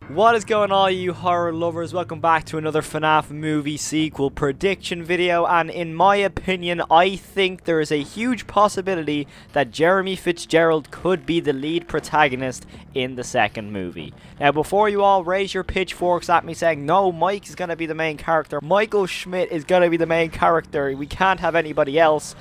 What is going on, you horror lovers? Welcome back to another Fnaf movie sequel prediction video, and in my opinion, I think there is a huge possibility that Jeremy Fitzgerald could be the lead protagonist in the second movie. Now, before you all raise your pitchforks at me saying, no, Mike is going to be the main character, Michael Schmidt is going to be the main character, we can't have anybody else.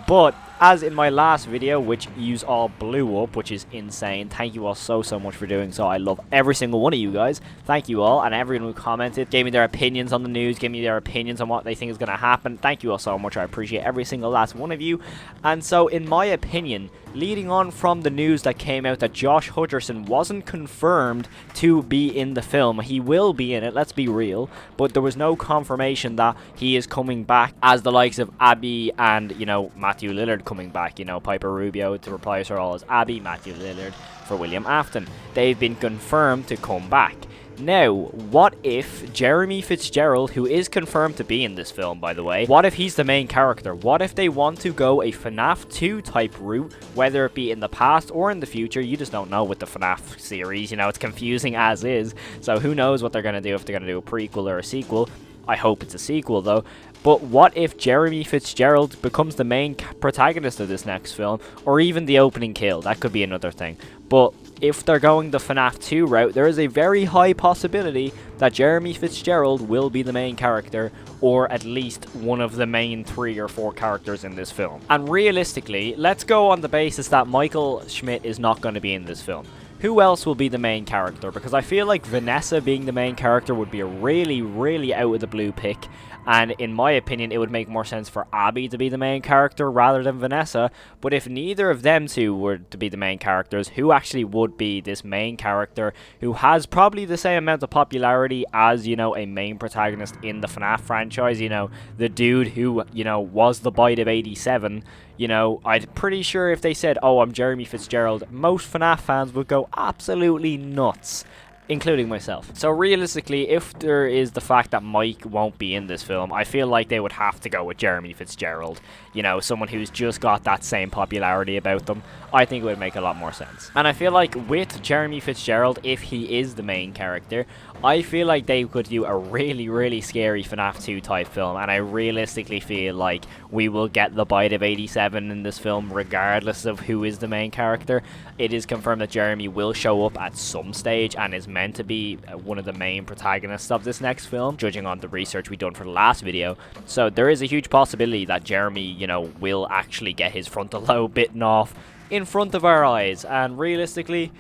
But, as in my last video, which yous all blew up, which is insane, thank you all so much for doing so. I love every single one of you guys. Thank you all, and everyone who commented, gave me their opinions on the news, gave me their opinions on what they think is going to happen. Thank you all so much. I appreciate every single last one of you. And so, in my opinion, leading on from the news that came out that Josh Hutcherson wasn't confirmed to be in the film. He will be in it, let's be real, but there was no confirmation that he is coming back as the likes of Abby and, you know, Matthew Lillard coming back, you know, Piper Rubio to replace her all as Abby, Matthew Lillard for William Afton. They've been confirmed to come back. Now, what if Jeremy Fitzgerald, who is confirmed to be in this film, by the way, what if he's the main character? What if they want to go a FNAF 2 type route, whether it be in the past or in the future? You just don't know with the FNAF series, you know, it's confusing as is, so who knows what they're going to do, if they're going to do a prequel or a sequel. I hope it's a sequel, though. But what if Jeremy Fitzgerald becomes the main protagonist of this next film, or even the opening kill? That could be another thing. But if they're going the FNAF 2 route, there is a very high possibility that Jeremy Fitzgerald will be the main character, or at least one of the main 3 or 4 characters in this film. And realistically, let's go on the basis that Michael Schmidt is not going to be in this film. Who else will be the main character? Because I feel like Vanessa being the main character would be a really out of the blue pick. And in my opinion, it would make more sense for Abby to be the main character rather than Vanessa. But if neither of them two were to be the main characters, who actually would be this main character who has probably the same amount of popularity as, you know, a main protagonist in the FNAF franchise? You know, the dude who, you know, was the Bite of 87. You know, I'm pretty sure if they said, oh, I'm Jeremy Fitzgerald, most FNAF fans would go absolutely nuts, including myself. So realistically, if there is the fact that Mike won't be in this film, I feel like they would have to go with Jeremy Fitzgerald. You know, someone who's just got that same popularity about them. I think it would make a lot more sense. And I feel like with Jeremy Fitzgerald, if he is the main character, I feel like they could do a really scary FNAF 2 type film, and I realistically feel like we will get the Bite of 87 in this film regardless of who is the main character. It is confirmed that Jeremy will show up at some stage and is meant to be one of the main protagonists of this next film, judging on the research we done for the last video. So there is a huge possibility that Jeremy, you know, will actually get his frontal lobe bitten off in front of our eyes, and realistically,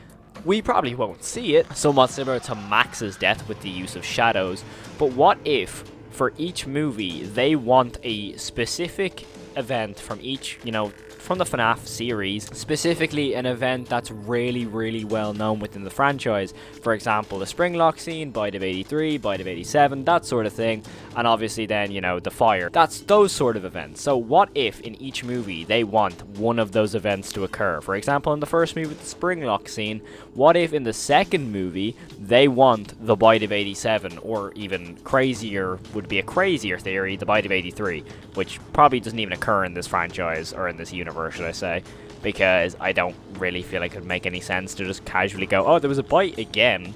we probably won't see it, somewhat similar to Max's death with the use of shadows. But what if, for each movie, they want a specific event from each, you know, from the FNAF series, specifically an event that's really well known within the franchise. For example, the Springlock scene, Bite of 83, Bite of 87, that sort of thing, and obviously then, you know, the fire. That's those sort of events. So what if in each movie they want one of those events to occur? For example, in the first movie with the Springlock scene, what if in the second movie they want the Bite of 87, or even crazier, would be a crazier theory, the Bite of 83, which probably doesn't even occur in this franchise, or in this universe, should I say, because I don't really feel like it would make any sense to just casually go, oh, there was a bite again.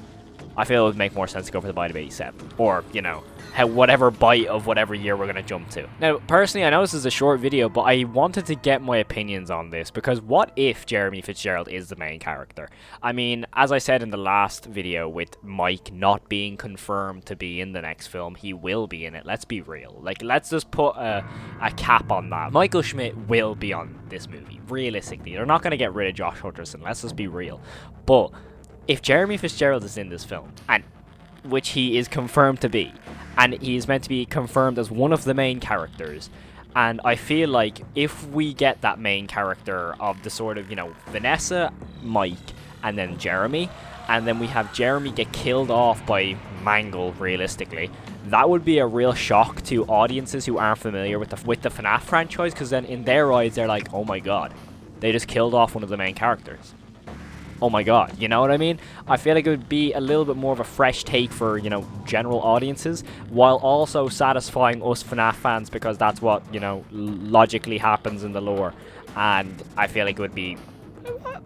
I feel it would make more sense to go for the Bite of 87, or, you know, whatever bite of whatever year we're going to jump to. Now, personally, I know this is a short video, but I wanted to get my opinions on this, because what if Jeremy Fitzgerald is the main character? I mean, as I said in the last video with Mike not being confirmed to be in the next film, he will be in it, let's be real. Like, let's just put a cap on that. Michael Schmidt will be on this movie, realistically. They're not going to get rid of Josh Hutcherson, let's just be real. But if Jeremy Fitzgerald is in this film, and which he is confirmed to be, and he is meant to be confirmed as one of the main characters, and I feel like if we get that main character of the sort of, you know, Vanessa, Mike, and then Jeremy, and then we have Jeremy get killed off by Mangle, realistically, that would be a real shock to audiences who aren't familiar with the FNAF franchise, because then in their eyes they're like, oh my god, they just killed off one of the main characters. Oh my god, you know what I mean? I feel like it would be a little bit more of a fresh take for, you know, general audiences, while also satisfying us FNAF fans, because that's what, you know, logically happens in the lore. And I feel like it would be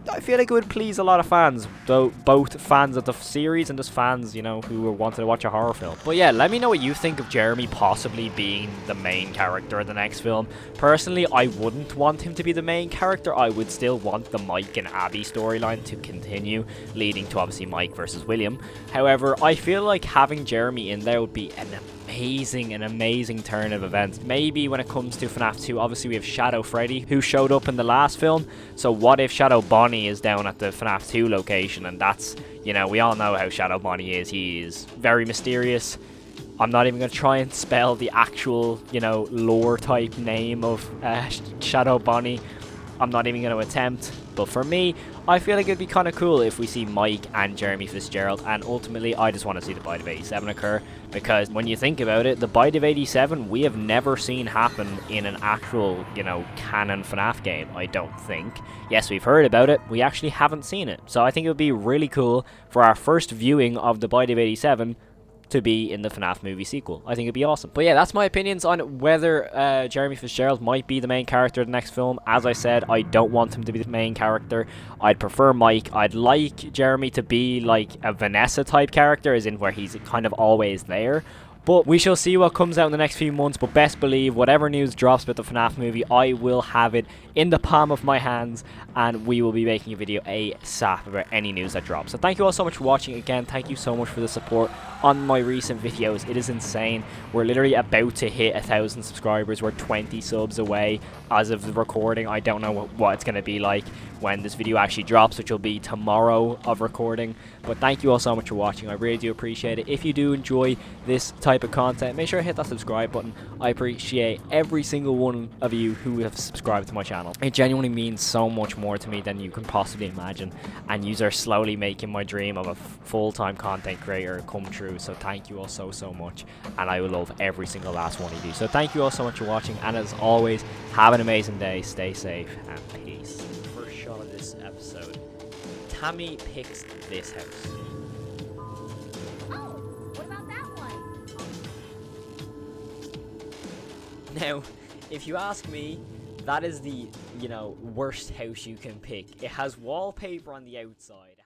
I feel like it would please a lot of fans, though, both fans of the series and just fans, you know, who wanted to watch a horror film. But yeah, let me know what you think of Jeremy possibly being the main character of the next film. Personally, I wouldn't want him to be the main character. I would still want the Mike and Abby storyline to continue, leading to obviously Mike versus William. However, I feel like having Jeremy in there would be an amazing turn of events. Maybe when it comes to FNAF 2, obviously we have Shadow Freddy, who showed up in the last film. So what if Shadow Bonnie is down at the FNAF 2 location? And that's, you know, we all know how Shadow Bonnie is. He is very mysterious. I'm not even going to try and spell the actual, you know, lore type name of Shadow Bonnie. I'm not even going to attempt. But for me, I feel like it'd be kind of cool if we see Mike and Jeremy Fitzgerald, and ultimately I just want to see the Bite of 87 occur, because when you think about it, the Bite of 87 we have never seen happen in an actual, you know, canon FNAF game, I don't think. Yes, we've heard about it, we actually haven't seen it. So I think it would be really cool for our first viewing of the Bite of 87 to be in the FNAF movie sequel. I think it'd be awesome. But yeah, that's my opinions on whether Jeremy Fitzgerald might be the main character of the next film. As I said, I don't want him to be the main character. I'd prefer Mike. I'd like Jeremy to be like a Vanessa type character, as in where he's kind of always there. But we shall see what comes out in the next few months. But best believe, whatever news drops about the FNAF movie, I will have it in the palm of my hands, and we will be making a video ASAP about any news that drops. So thank you all so much for watching. Again, thank you so much for the support on my recent videos. It is insane. We're literally about to hit 1,000 subscribers. We're 20 subs away as of the recording. I don't know what it's going to be like when this video actually drops, which will be tomorrow of recording. But thank you all so much for watching. I really do appreciate it. If you do enjoy this type of content, make sure to hit that subscribe button. I appreciate every single one of you who have subscribed to my channel. It genuinely means so much more to me than you can possibly imagine, and you are slowly making my dream of a full-time content creator come true. So thank you all so much, and I will love every single last one of you. So thank you all so much for watching, and as always, have an amazing day, stay safe, and peace. First shot of this episode, Tammy picks this house. Oh, what about that one? Now, if you ask me, that is the, you know, worst house you can pick. It has wallpaper on the outside.